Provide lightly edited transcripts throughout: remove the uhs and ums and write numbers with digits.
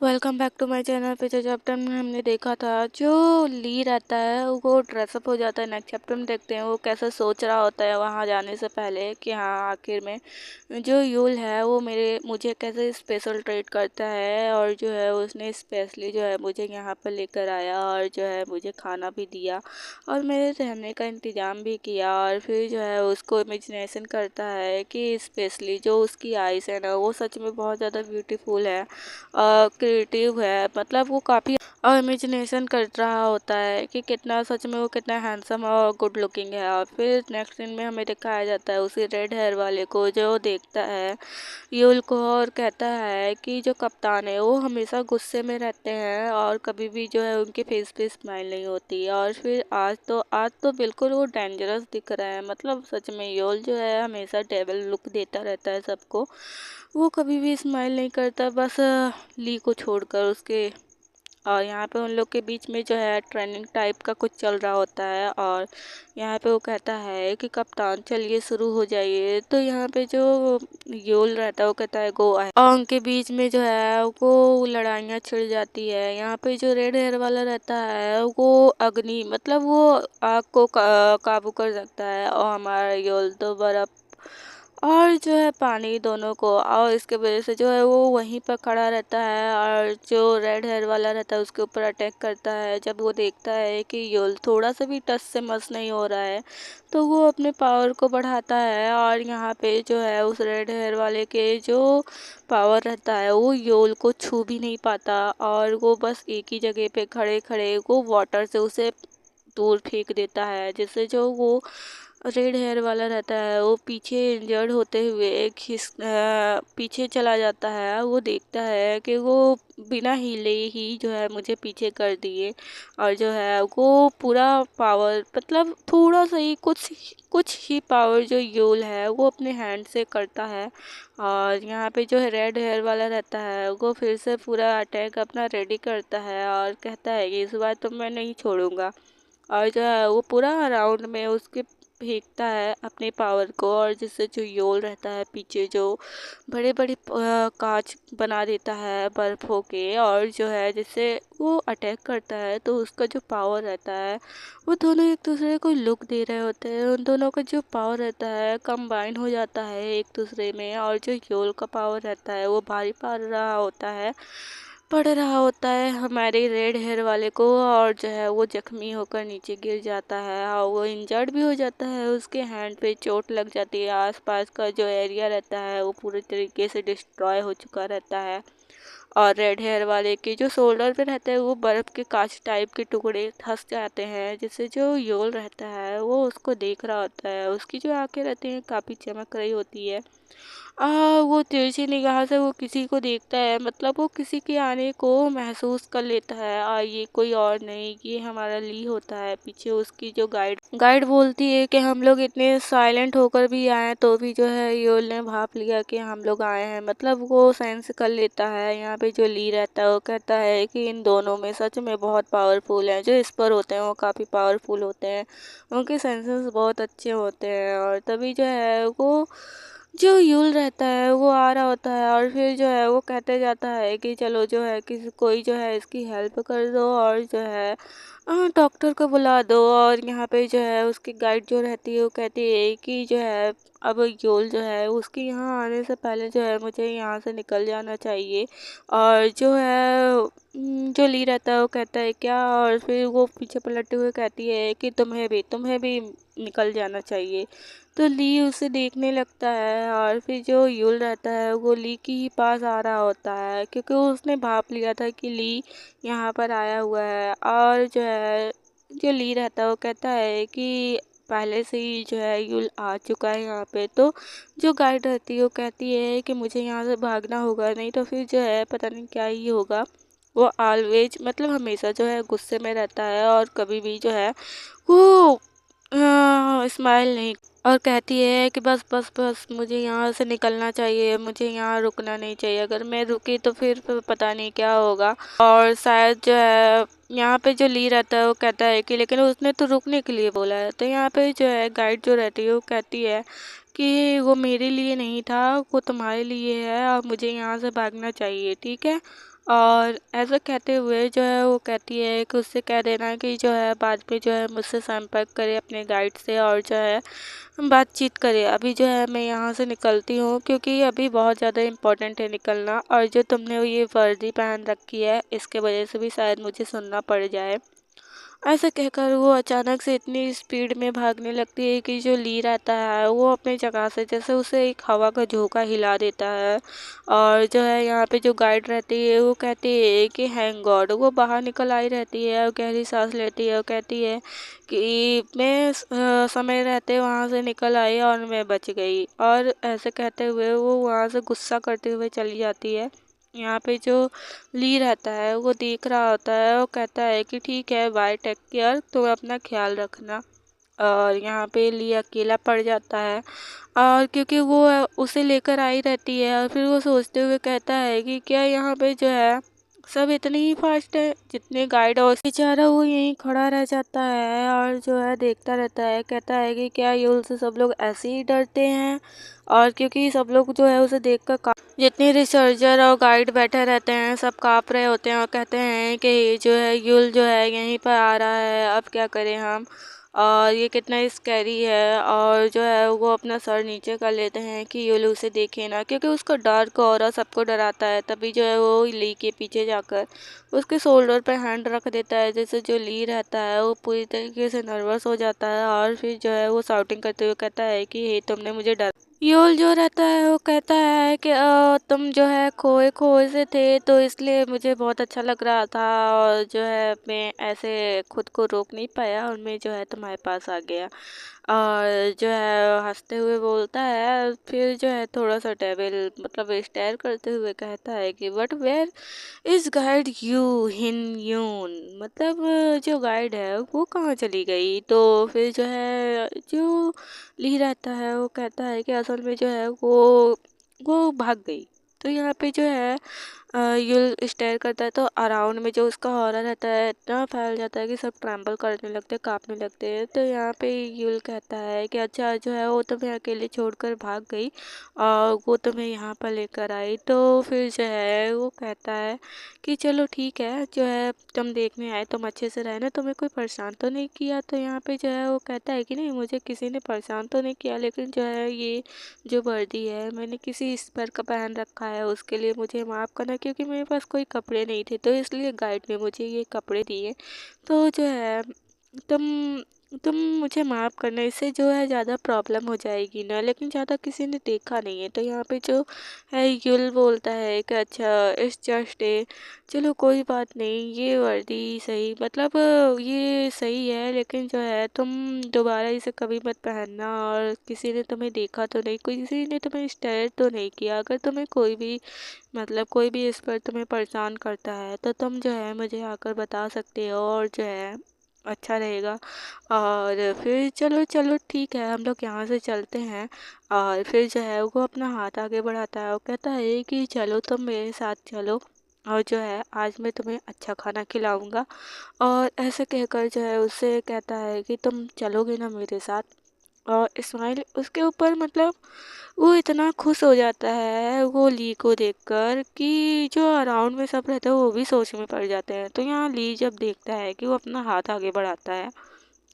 Welcome back to my channel. पिछले chapter में हमने देखा था जो ली रहता है वो ड्रेसअप हो जाता है। नेक्स्ट चैप्टर में देखते हैं वो कैसे सोच रहा होता है वहाँ जाने से पहले कि हाँ आखिर में जो यूल है वो मुझे कैसे स्पेशल ट्रीट करता है, और जो है उसने स्पेशली जो है मुझे यहाँ पर लेकर आया और जो है मुझे खाना भी दिया और मेरे रहने का इंतज़ाम भी किया। और फिर जो है उसको इमेजिनेशन करता है कि स्पेशली जो उसकी आइज़ है ना वो सच में बहुत ज़्यादा ब्यूटीफुल है, क्रिएटिव है। मतलब वो काफ़ी और इमेजिनेशन कर रहा होता है कि कितना सच में वो कितना हैंडसम और गुड लुकिंग है। और फिर नेक्स्ट सीन में हमें दिखाया जाता है उसी रेड हेयर वाले को जो देखता है यूल को और कहता है कि जो कप्तान है वो हमेशा गुस्से में रहते हैं और कभी भी जो है उनके फेस पे स्माइल नहीं होती। और फिर आज तो बिल्कुल वो डेंजरस दिख रहा है। मतलब सच में यूल जो है हमेशा डेविल लुक देता रहता है सबको। वो कभी भी स्माइल नहीं करता, बस ली को छोड़कर उसके। और यहाँ पे उन लोग के बीच में जो है ट्रेनिंग टाइप का कुछ चल रहा होता है। और यहाँ पे वो कहता है कि कप्तान चलिए शुरू हो जाइए। तो यहाँ पे जो योल रहता है वो कहता है गो आहे, और उनके बीच में जो है वो लड़ाइयाँ छिड़ जाती है। यहाँ पे जो रेड हेयर वाला रहता है वो अग्नि मतलब वो आग को काबू कर सकता है, और हमारा योल तो बर्फ और जो है पानी दोनों को। और इसके वजह से जो है वो वहीं पर खड़ा रहता है और जो रेड हेयर वाला रहता है उसके ऊपर अटैक करता है। जब वो देखता है कि योल थोड़ा सा भी टच से मस नहीं हो रहा है तो वो अपने पावर को बढ़ाता है। और यहाँ पे जो है उस रेड हेयर वाले के जो पावर रहता है वो योल को छू भी नहीं पाता, और वो बस एक ही जगह पे खड़े खड़े वो वाटर से उसे दूर फेंक देता है, जिससे जो वो रेड हेयर वाला रहता है वो पीछे इंजर्ड होते हुए पीछे चला जाता है। वो देखता है कि वो बिना हिले ही जो है मुझे पीछे कर दिए, और जो है वो पूरा पावर मतलब थोड़ा सा ही कुछ ही पावर जो यूल है वो अपने हैंड से करता है। और यहाँ पे जो है रेड हेयर वाला रहता है वो फिर से पूरा अटैक अपना रेडी करता है और कहता है कि इस बार तो मैं नहीं छोड़ूंगा। और जो है वो पूरा राउंड में उसके फेंकता है अपने पावर को, और जिससे जो योल रहता है पीछे जो बड़े बड़े कांच बना देता है बर्फों के, और जो है जिससे वो अटैक करता है तो उसका जो पावर रहता है वो दोनों एक दूसरे को लुक दे रहे होते हैं। उन दोनों का जो पावर रहता है कंबाइन हो जाता है एक दूसरे में, और जो योल का पावर रहता है वो भारी पड़ रहा होता है हमारे रेड हेयर वाले को। और जो है वो जख्मी होकर नीचे गिर जाता है और वो इंजर्ड भी हो जाता है, उसके हैंड पे चोट लग जाती है। आसपास का जो एरिया रहता है वो पूरी तरीके से डिस्ट्रॉय हो चुका रहता है। और रेड हेयर वाले के जो शोल्डर पे रहते हैं वो बर्फ़ के कांच टाइप के टुकड़े धंस जाते हैं, जिससे जो योल रहता है वो उसको देख रहा होता है। उसकी जो आंखें रहती हैं काफ़ी चमक रही होती है। वो तिरछी निगाह से वो किसी को देखता है, मतलब वो किसी के आने को महसूस कर लेता है। ये कोई और नहीं, ये हमारा ली होता है। पीछे उसकी जो गाइड बोलती है कि हम लोग इतने साइलेंट होकर भी आए तो भी जो है योल ने भाप लिया कि हम लोग आए हैं, मतलब वो सेंस कर लेता है। यहाँ पे जो ली रहता है वो कहता है कि इन दोनों में सच में बहुत पावरफुल हैं। जो स्पर होते हैं वो काफ़ी पावरफुल होते हैं, उनके सेंसेस बहुत अच्छे होते हैं। और तभी जो है वो जो यूल रहता है वो आ रहा होता है, और फिर जो है वो कहते जाता है कि चलो जो है किसी कोई जो है इसकी हेल्प कर दो, और जो है डॉक्टर को बुला दो। और यहाँ पे जो है उसकी गाइड जो रहती है वो कहती है कि जो है अब योल जो है उसके यहाँ आने से पहले जो है मुझे यहाँ से निकल जाना चाहिए। और जो है जो ली रहता है वो कहता है क्या, और फिर वो पीछे पलटते हुए कहती है कि तुम्हें भी निकल जाना चाहिए। तो ली उसे देखने लगता है, और फिर जो यूल रहता है वो ली के ही पास आ रहा होता है क्योंकि उसने भाप लिया था कि ली यहाँ पर आया हुआ है। और जो है जो ली रहता है वो कहता है कि पहले से ही जो है यूल आ चुका है यहाँ पे। तो जो गाइड रहती है वो कहती है कि मुझे यहाँ से भागना होगा, नहीं तो फिर जो है पता नहीं क्या ही होगा। वो ऑलवेज मतलब हमेशा जो है गुस्से में रहता है, और कभी भी जो है वो स्माइल नहीं। और कहती है कि बस बस बस मुझे यहाँ से निकलना चाहिए, मुझे यहाँ रुकना नहीं चाहिए। अगर मैं रुकी तो फिर पता नहीं क्या होगा। और शायद जो है यहाँ पे जो ली रहता है वो कहता है कि लेकिन उसने तो रुकने के लिए बोला है। तो यहाँ पे जो है गाइड जो रहती है वो कहती है कि वो मेरे लिए नहीं था, वो तुम्हारे लिए है और मुझे यहाँ से भागना चाहिए, ठीक है। और ऐसा कहते हुए जो है वो कहती है कि उससे कह देना कि जो है बाद में जो है मुझसे संपर्क करे अपने गाइड से, और जो है हम बातचीत करें। अभी जो है मैं यहाँ से निकलती हूँ क्योंकि अभी बहुत ज़्यादा इम्पोर्टेंट है निकलना, और जो तुमने ये वर्दी पहन रखी है इसके वजह से भी शायद मुझे सुनना पड़ जाए। ऐसा कहकर वो अचानक से इतनी स्पीड में भागने लगती है कि जो ली रहता है वो अपनी जगह से जैसे उसे एक हवा का झोंका हिला देता है। और जो है यहाँ पे जो गाइड रहती है वो कहती है कि हैंग गॉड, वो बाहर निकल आई रहती है और गहरी सांस लेती है और कहती है कि मैं समय रहते वहाँ से निकल आई और मैं बच गई। और ऐसे कहते हुए वो वहाँ से गुस्सा करते हुए चली जाती है। यहाँ पे जो ली रहता है वो देख रहा होता है, वो कहता है कि ठीक है बाय, टेक केयर, तुम अपना ख्याल रखना। और यहाँ पे ली अकेला पड़ जाता है, और क्योंकि वो उसे लेकर आई रहती है, और फिर वो सोचते हुए कहता है कि क्या यहाँ पे जो है सब इतने ही फास्ट है जितने गाइड, और बेचारा वो यहीं खड़ा रह जाता है और जो है देखता रहता है। कहता है कि क्या यूल से सब लोग ऐसे ही डरते हैं, और क्योंकि सब लोग जो है उसे देखकर जितने रिसर्चर और गाइड बैठे रहते हैं सब काँप रहे होते हैं और कहते हैं कि ये जो है यूल जो है यहीं पर आ रहा है, अब क्या करें हम, और ये कितना स्कैरी है। और जो है वो अपना सर नीचे कर लेते हैं कि यूल उसे देखे ना, क्योंकि उसका डार्क ऑरा सबको डराता है। तभी जो है वो ली के पीछे जाकर उसके शोल्डर पर हैंड रख देता है, जैसे जो ली रहता है वो पूरी तरीके से नर्वस हो जाता है। और फिर जो है वो शाउटिंग करते हुए कहता है कि हे तुमने मुझे डर, योल जो रहता है वो कहता है कि तुम जो है खोए खोए से थे तो इसलिए मुझे बहुत अच्छा लग रहा था, और जो है मैं ऐसे खुद को रोक नहीं पाया और मैं जो है तुम्हारे पास आ गया। और जो है हंसते हुए बोलता है, फिर जो है थोड़ा सा डेविल मतलब स्टेयर करते हुए कहता है कि but where is guide within you, मतलब जो गाइड है वो कहाँ चली गई। तो फिर जो है जो ली रहता है वो कहता है कि असल में जो है वो भाग गई। तो यहाँ पे जो है युल स्टेयर करता है, तो अराउंड में जो उसका ऑरा रहता है इतना फैल जाता है कि सब ट्रैम्बल करने लगते हैं, कांपने लगते हैं। तो यहाँ पे युल कहता है कि अच्छा जो है वो तुम्हें अकेले छोड़कर भाग गई और वो तुम्हें यहाँ पर लेकर आई। तो फिर जो है वो कहता है कि चलो ठीक है, जो है तुम देखने आए तुम अच्छे से रहना, तुम्हें कोई परेशान तो नहीं किया। तो यहाँ पे जो है वो कहता है कि नहीं, मुझे किसी ने परेशान तो नहीं किया, लेकिन जो है ये जो वर्दी है मैंने किसी इस पर का पहन रखा है, उसके लिए मुझे माफ़ करना, क्योंकि मेरे पास कोई कपड़े नहीं थे तो इसलिए गाइड ने मुझे ये कपड़े दिए। तो जो है तुम तुम मुझे माफ़ करना, इससे जो है ज़्यादा प्रॉब्लम हो जाएगी ना, लेकिन ज़्यादा किसी ने देखा नहीं है। तो यहाँ पे जो है युल बोलता है कि अच्छा इट्स जस्ट ए, चलो कोई बात नहीं, ये वर्दी सही मतलब ये सही है, लेकिन जो है तुम दोबारा इसे कभी मत पहनना, और किसी ने तुम्हें देखा तो नहीं, किसी ने तुम्हें स्टेयर तो नहीं किया। अगर तुम्हें कोई भी मतलब कोई भी इस पर तुम्हें परेशान करता है तो तुम जो है मुझे आकर बता सकते हो, और जो है अच्छा रहेगा। और फिर चलो चलो ठीक है, हम लोग यहाँ से चलते हैं। और फिर जो है वो अपना हाथ आगे बढ़ाता है और कहता है कि चलो तुम मेरे साथ चलो, और जो है आज मैं तुम्हें अच्छा खाना खिलाऊंगा। और ऐसे कहकर जो है उससे कहता है कि तुम चलोगे ना मेरे साथ। और स्माइल उसके ऊपर मतलब वो इतना खुश हो जाता है वो ली को देखकर कि जो अराउंड में सब रहते हैं वो भी सोच में पड़ जाते हैं। तो यहाँ ली जब देखता है कि वो अपना हाथ आगे बढ़ाता है,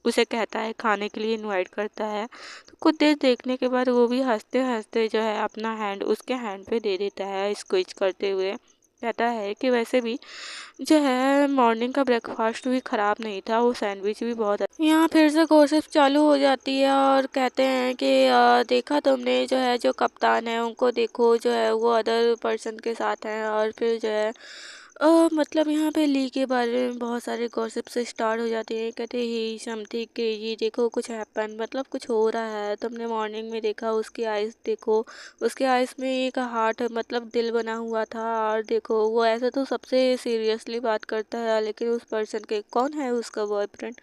उसे कहता है खाने के लिए इनवाइट करता है, तो कुछ देर देखने के बाद वो भी हंसते हंसते जो है अपना हैंड उसके हैंड पे दे देता है स्क्विच करते हुए। कहता है कि वैसे भी जो है मॉर्निंग का ब्रेकफास्ट भी ख़राब नहीं था, वो सैंडविच भी बहुत अच्छा। यहाँ फिर से गॉसिप चालू हो जाती है और कहते हैं कि देखा तुमने जो है जो कप्तान है उनको देखो, जो है वो अदर पर्सन के साथ हैं। और फिर जो है मतलब यहाँ पे ली के बारे में बहुत सारे गॉसिप से स्टार्ट हो जाते हैं। कहते ही समथिंग कि ये देखो कुछ हैपन, मतलब कुछ हो रहा है, तुमने मॉर्निंग में देखा उसकी आइज़ देखो, उसके आइज़ में एक हार्ट मतलब दिल बना हुआ था। और देखो वो ऐसा तो सबसे सीरियसली बात करता है, लेकिन उस पर्सन के कौन है उसका बॉयफ्रेंड,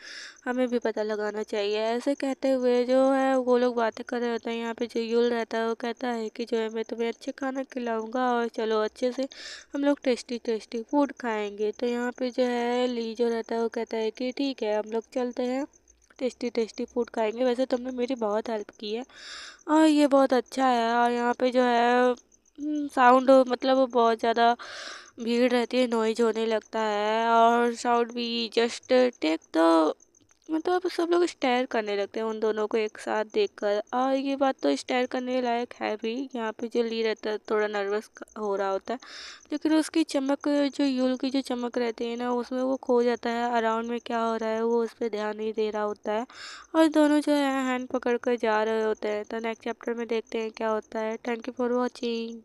हमें भी पता लगाना चाहिए। ऐसे कहते हुए जो है वो लोग बातें कर रहे होते हैं। यहाँ पे जो यूल रहता है वो कहता है कि जो है मैं तुम्हें अच्छे खाना खिलाऊंगा, और चलो अच्छे से हम लोग टेस्टी टेस्टी फूड खाएंगे। तो यहाँ पे जो है ली जो रहता है वो कहता है कि ठीक है हम लोग चलते हैं, टेस्टी टेस्टी फूड खाएंगे, वैसे तुमने मेरी बहुत हेल्प की है और ये बहुत अच्छा है। और यहाँ पे जो है साउंड मतलब वो बहुत ज़्यादा भीड़ रहती है, नॉइज होने लगता है और साउंड भी जस्ट टेक द मतलब सब लोग स्टेयर करने लगते हैं उन दोनों को एक साथ देखकर। और ये बात तो स्टेयर करने लायक है भी, यहाँ पे जो ली रहता है थोड़ा नर्वस हो रहा होता है, लेकिन उसकी चमक, जो यूल की जो चमक रहती है ना, उसमें वो खो जाता है, अराउंड में क्या हो रहा है वो उस पर ध्यान नहीं दे रहा होता है। और दोनों जो है हैंड पकड़ कर जा रहे होते हैं। तो नेक्स्ट चैप्टर में देखते हैं क्या होता है। Thank you for watching.